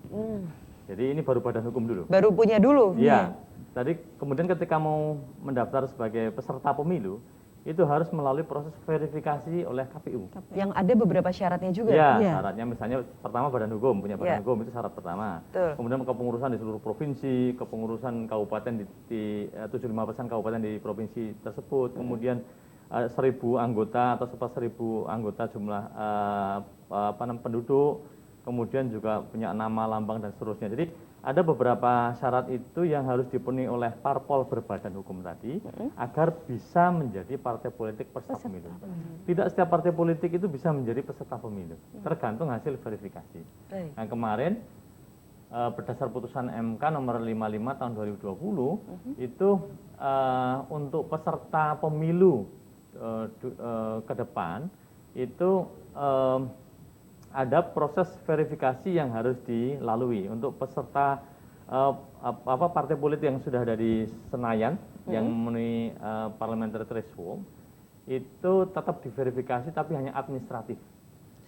Jadi ini baru badan hukum dulu. Baru punya dulu? Iya. Tadi kemudian ketika mau mendaftar sebagai peserta pemilu, itu harus melalui proses verifikasi oleh KPU. Yang ada beberapa syaratnya juga? Ya, syaratnya misalnya pertama badan hukum, punya badan hukum itu syarat pertama. Betul. Kemudian kepengurusan di seluruh provinsi, kepengurusan kabupaten di 75% kabupaten di provinsi tersebut, kemudian 1.000 anggota atau 1.000 anggota jumlah penduduk, kemudian juga punya nama, lambang dan seterusnya. Jadi ada beberapa syarat itu yang harus dipenuhi oleh parpol berbadan hukum tadi agar bisa menjadi partai politik peserta pemilu. Tidak setiap partai politik itu bisa menjadi peserta pemilu, tergantung hasil verifikasi. Nah, kemarin berdasar putusan MK nomor 55 tahun 2020 itu untuk peserta pemilu ke depan itu ada proses verifikasi yang harus dilalui untuk peserta partai politik yang sudah ada di Senayan yang memenuhi parliamentary threshold itu tetap diverifikasi tapi hanya administratif.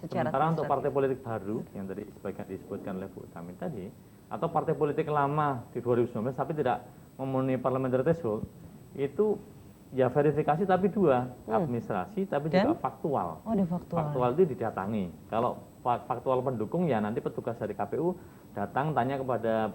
Sementara untuk partai politik baru yang tadi sebagian disebutkan oleh Bu Tami tadi atau partai politik lama di 2019 tapi tidak memenuhi parliamentary threshold itu ya verifikasi tapi 2, administrasi tapi juga faktual. Oh, ada faktual. Faktual itu didatangi. Kalau faktual pendukung ya nanti petugas dari KPU datang tanya kepada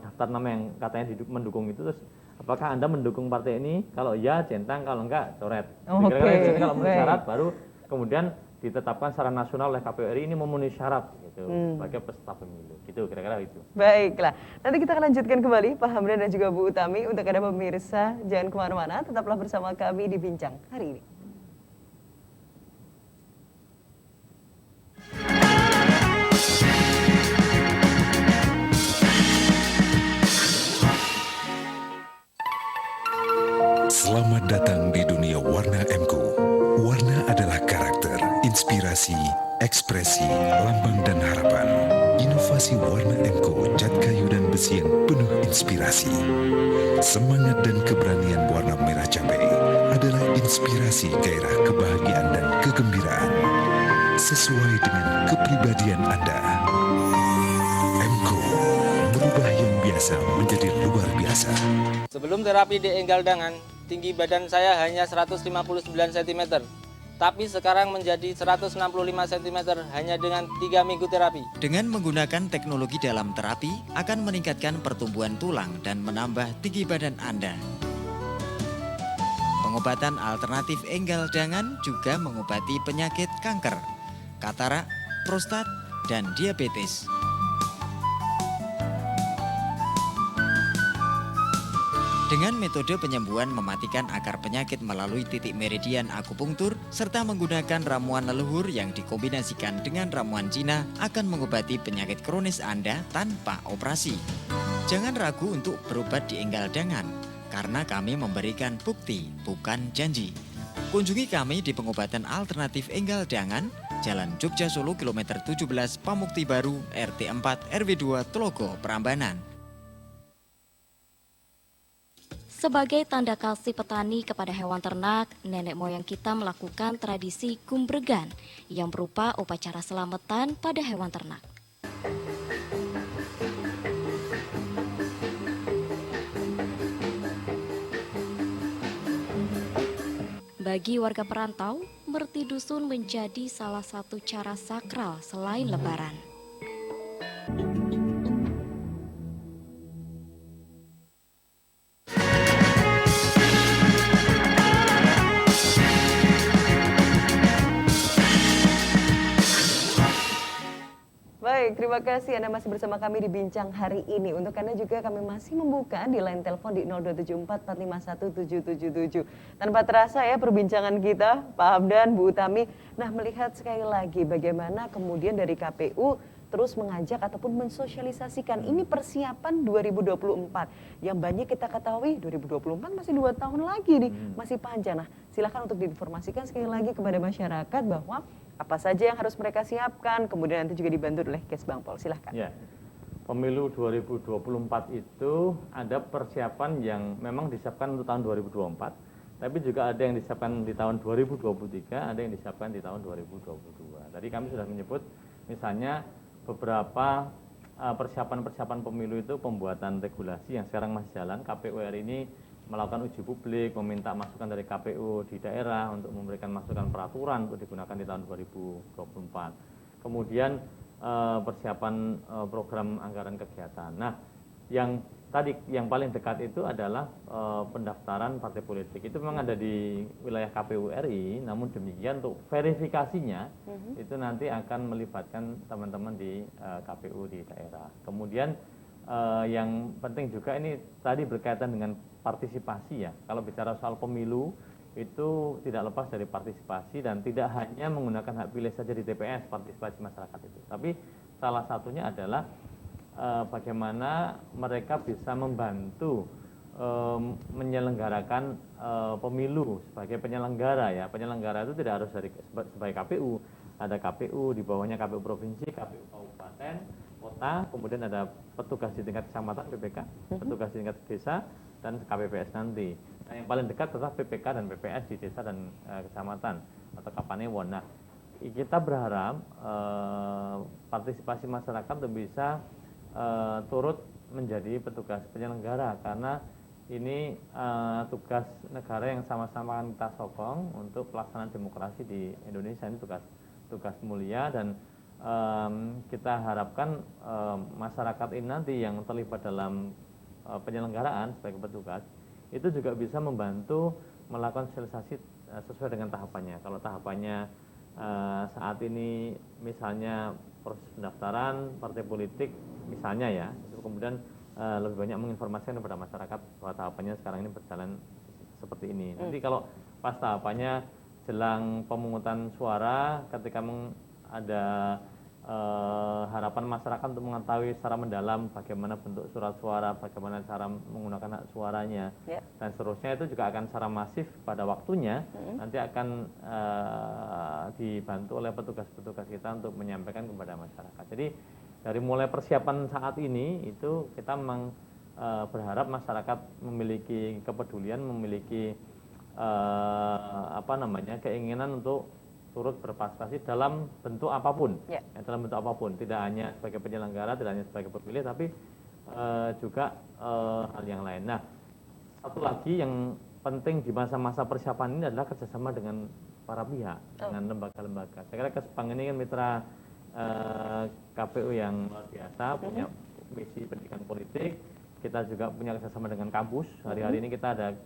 daftar nama yang katanya mendukung itu, terus apakah Anda mendukung partai ini? Kalau iya centang, kalau enggak coret. Kira-kira kalau memenuhi syarat baru kemudian ditetapkan secara nasional oleh KPU RI ini memenuhi syarat gitu sebagai peserta pemilu. Gitu kira-kira itu. Baiklah, nanti kita akan lanjutkan kembali Pak Hamdan dan juga Bu Utami. Untuk Anda pemirsa, jangan kemana-mana, tetaplah bersama kami di Bincang hari ini. Selamat datang di dunia warna MQ. Warna adalah karakter, inspirasi, ekspresi, lambang dan harapan. Inovasi warna MQ cat kayu dan besi yang penuh inspirasi. Semangat dan keberanian warna merah cabai adalah inspirasi gairah kebahagiaan dan kegembiraan. Sesuai dengan kepribadian Anda. MQ merubah yang biasa menjadi luar biasa. Sebelum terapi di enggal dangan, tinggi badan saya hanya 159 cm. Tapi sekarang menjadi 165 cm hanya dengan 3 minggu terapi. Dengan menggunakan teknologi dalam terapi akan meningkatkan pertumbuhan tulang dan menambah tinggi badan Anda. Pengobatan alternatif enggal dangan juga mengobati penyakit kanker, katarak, prostat, dan diabetes. Dengan metode penyembuhan mematikan akar penyakit melalui titik meridian akupunktur serta menggunakan ramuan leluhur yang dikombinasikan dengan ramuan Cina akan mengobati penyakit kronis Anda tanpa operasi. Jangan ragu untuk berobat di enggal dangan karena kami memberikan bukti bukan janji. Kunjungi kami di pengobatan alternatif enggal dangan, Jalan Jogja Solo kilometer 17 Pamukti Baru RT 4 RW 2 Tlogo Prambanan. Sebagai tanda kasih petani kepada hewan ternak, nenek moyang kita melakukan tradisi gumbregan yang berupa upacara selamatan pada hewan ternak. Bagi warga perantau, merti dusun menjadi salah satu cara sakral selain lebaran. Baik, terima kasih Anda masih bersama kami di Bincang hari ini. Untuk Anda juga kami masih membuka di line telepon di 02744517777. Tanpa terasa ya perbincangan kita, Pak Hamdan, Bu Utami. Nah, melihat sekali lagi bagaimana kemudian dari KPU terus mengajak ataupun mensosialisasikan ini persiapan 2024 yang banyak kita ketahui 2024 masih 2 tahun lagi nih, masih panjang. Nah, silakan untuk diinformasikan sekali lagi kepada masyarakat bahwa apa saja yang harus mereka siapkan, kemudian nanti juga dibantu oleh Kesbangpol. Silahkan. Ya, pemilu 2024 itu ada persiapan yang memang disiapkan untuk tahun 2024, tapi juga ada yang disiapkan di tahun 2023, ada yang disiapkan di tahun 2022. Tadi kami sudah menyebut misalnya beberapa persiapan-persiapan pemilu itu pembuatan regulasi yang sekarang masih jalan. KPU RI ini melakukan uji publik, meminta masukan dari KPU di daerah untuk memberikan masukan peraturan untuk digunakan di tahun 2024. Kemudian persiapan program anggaran kegiatan. Nah, yang paling dekat itu adalah pendaftaran partai politik. Itu memang ada di wilayah KPU RI, namun demikian untuk verifikasinya itu nanti akan melibatkan teman-teman di KPU di daerah. Kemudian yang penting juga ini tadi berkaitan dengan partisipasi ya. Kalau bicara soal pemilu itu tidak lepas dari partisipasi dan tidak hanya menggunakan hak pilih saja di TPS, partisipasi masyarakat itu. Tapi salah satunya adalah bagaimana mereka bisa membantu menyelenggarakan pemilu sebagai penyelenggara ya. Penyelenggara itu tidak harus dari sebagai KPU. Ada KPU, di bawahnya KPU provinsi, KPU kabupaten, kota, kemudian ada petugas di tingkat kecamatan PPK, petugas di tingkat desa, dan KPPS nanti. Nah, yang paling dekat adalah PPK dan PPS di desa dan kecamatan atau Kapanewon. Nah, kita berharap partisipasi masyarakat untuk bisa turut menjadi petugas penyelenggara karena ini tugas negara yang sama-sama kita sokong untuk pelaksanaan demokrasi di Indonesia. Ini tugas mulia dan kita harapkan masyarakat ini nanti yang terlibat dalam penyelenggaraan sebagai petugas itu juga bisa membantu melakukan sosialisasi sesuai dengan tahapannya. Kalau tahapannya saat ini misalnya proses pendaftaran partai politik misalnya ya, itu kemudian lebih banyak menginformasikan kepada masyarakat bahwa tahapannya sekarang ini berjalan seperti ini. Nanti kalau pas tahapannya jelang pemungutan suara ketika ada harapan masyarakat untuk mengetahui secara mendalam bagaimana bentuk surat suara, bagaimana cara menggunakan hak suaranya, dan seterusnya itu juga akan secara masif pada waktunya nanti akan dibantu oleh petugas-petugas kita untuk menyampaikan kepada masyarakat. Jadi dari mulai persiapan saat ini itu kita memang berharap masyarakat memiliki kepedulian, memiliki keinginan untuk turut berpartisipasi dalam bentuk apapun, dalam bentuk apapun, tidak hanya sebagai penyelenggara, tidak hanya sebagai pemilih, tapi juga hal yang lain. Nah, satu lagi yang penting di masa-masa persiapan ini adalah kerjasama dengan para pihak, dengan lembaga-lembaga. Saya kira Kesbang ini kan mitra KPU yang luar biasa, punya misi pendidikan politik. Kita juga punya kerjasama dengan kampus. Hari-hari ini kita ada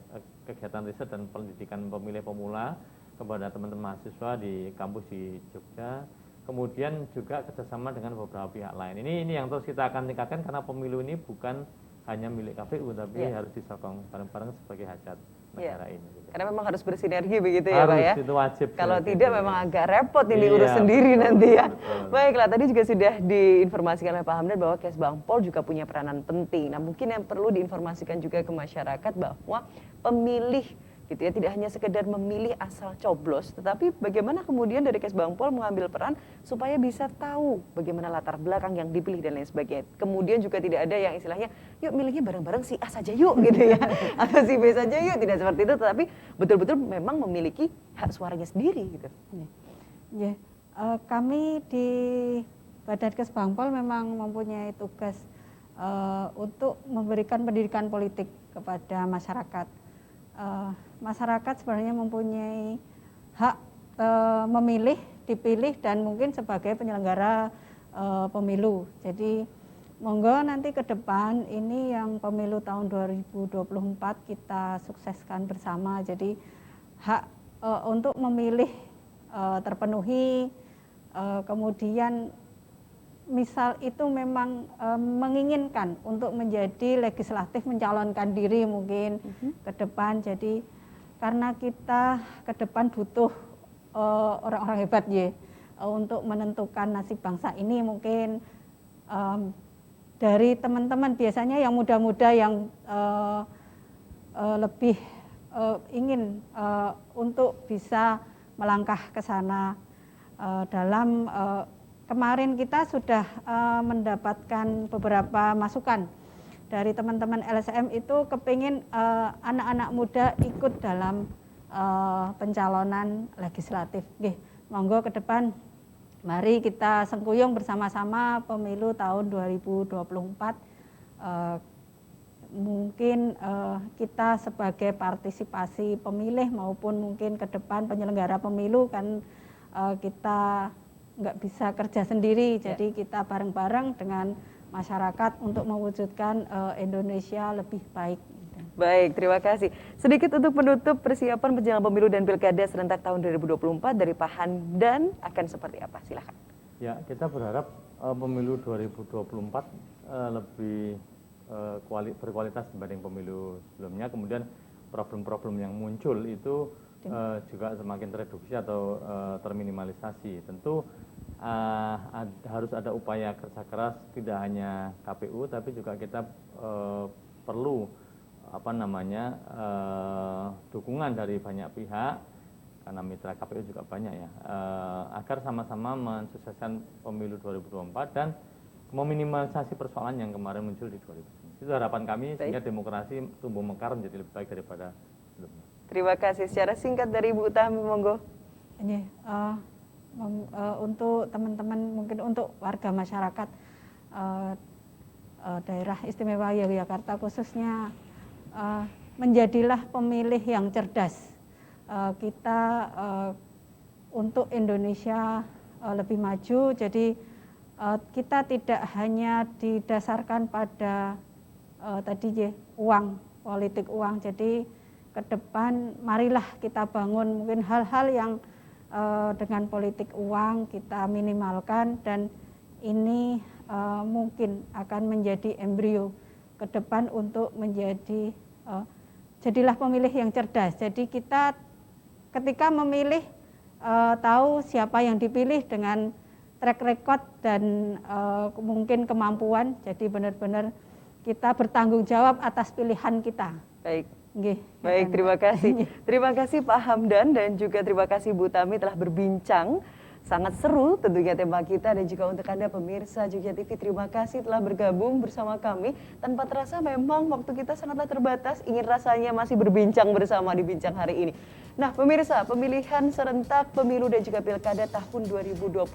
kegiatan riset dan pendidikan pemilih pemula kepada teman-teman mahasiswa di kampus di Jogja. Kemudian juga kerjasama dengan beberapa pihak lain. Ini yang terus kita akan tingkatkan karena pemilu ini bukan hanya milik KPU, tapi harus disokong bareng-bareng sebagai hajat negara ini. Karena memang harus bersinergi begitu ya Pak ya? Itu wajib. Kalau tidak memang agak repot ini urus sendiri nanti ya. Baiklah, tadi juga sudah diinformasikan oleh Pak Hamdan bahwa Kesbangpol juga punya peranan penting. Nah mungkin yang perlu diinformasikan juga ke masyarakat bahwa pemilih gitu ya, tidak hanya sekedar memilih asal coblos, tetapi bagaimana kemudian dari Kesbangpol mengambil peran supaya bisa tahu bagaimana latar belakang yang dipilih dan lain sebagainya. Kemudian juga tidak ada yang istilahnya, yuk milihnya bareng-bareng si A saja yuk gitu ya, atau si B saja yuk, tidak seperti itu, tetapi betul-betul memang memiliki hak suaranya sendiri gitu. Kami di Badan Kesbangpol memang mempunyai tugas untuk memberikan pendidikan politik kepada masyarakat. Masyarakat sebenarnya mempunyai hak memilih, dipilih, dan mungkin sebagai penyelenggara pemilu. Jadi monggo nanti ke depan ini yang pemilu tahun 2024 kita sukseskan bersama. Jadi hak untuk memilih terpenuhi, kemudian misal itu memang menginginkan untuk menjadi legislatif, mencalonkan diri mungkin ke depan. Jadi karena kita ke depan butuh orang-orang hebat ya untuk menentukan nasib bangsa ini, mungkin dari teman-teman biasanya yang muda-muda yang lebih ingin untuk bisa melangkah ke sana. Dalam kemarin kita sudah mendapatkan beberapa masukan dari teman-teman LSM, itu kepingin anak-anak muda ikut dalam pencalonan legislatif. Monggo ke depan mari kita sengkuyung bersama-sama pemilu tahun 2024. Mungkin kita sebagai partisipasi pemilih maupun mungkin ke depan penyelenggara pemilu kan kita nggak bisa kerja sendiri, jadi kita bareng-bareng dengan masyarakat untuk mewujudkan Indonesia lebih baik. Baik, terima kasih. Sedikit untuk menutup persiapan menjelang pemilu dan pilkada serentak tahun 2024 dari Pak Hamdan akan seperti apa? Silakan. Ya, kita berharap pemilu 2024 lebih berkualitas dibanding pemilu sebelumnya. Kemudian problem-problem yang muncul itu juga semakin tereduksi atau terminimalisasi. Tentu harus ada upaya kerja keras tidak hanya KPU, tapi juga kita perlu dukungan dari banyak pihak, karena mitra KPU juga banyak ya, agar sama-sama mensukseskan pemilu 2024 dan meminimalisasi persoalan yang kemarin muncul di 2019. Itu harapan kami sehingga demokrasi tumbuh mekar menjadi lebih baik daripada sebelumnya. Terima kasih. Secara singkat dari Bu Utami, monggo. Untuk teman-teman, mungkin untuk warga masyarakat daerah istimewa Yogyakarta khususnya, menjadilah pemilih yang cerdas. Kita untuk Indonesia lebih maju, jadi kita tidak hanya didasarkan pada uang, politik uang. Jadi ke depan marilah kita bangun mungkin hal-hal yang dengan politik uang kita minimalkan, dan ini mungkin akan menjadi embrio ke depan untuk menjadi jadilah pemilih yang cerdas. Jadi kita ketika memilih tahu siapa yang dipilih dengan track record dan mungkin kemampuan. Jadi benar-benar kita bertanggung jawab atas pilihan kita. Baik. Nggih. Baik, terima kasih. Terima kasih Pak Hamdan dan juga terima kasih Bu Tami telah berbincang. Sangat seru tentunya tema kita dan juga untuk Anda pemirsa Jogja TV, terima kasih telah bergabung bersama kami. Tanpa terasa memang waktu kita sangatlah terbatas, ingin rasanya masih berbincang bersama di Bincang hari ini. Nah pemirsa, pemilihan serentak pemilu dan juga pilkada tahun 2024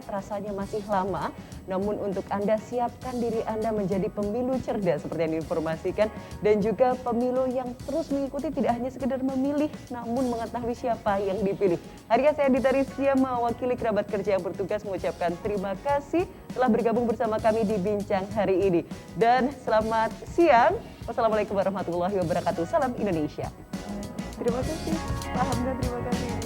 rasanya masih lama. Namun untuk Anda siapkan diri Anda menjadi pemilu cerdas seperti yang diinformasikan. Dan juga pemilu yang terus mengikuti tidak hanya sekedar memilih namun mengetahui siapa yang dipilih. Hari ini saya Dita Rizkia mewakili kerabat kerja yang bertugas mengucapkan terima kasih telah bergabung bersama kami di Bincang hari ini. Dan selamat siang. Wassalamualaikum warahmatullahi wabarakatuh. Salam Indonesia. Terima kasih Pak Hamdan, terima kasih.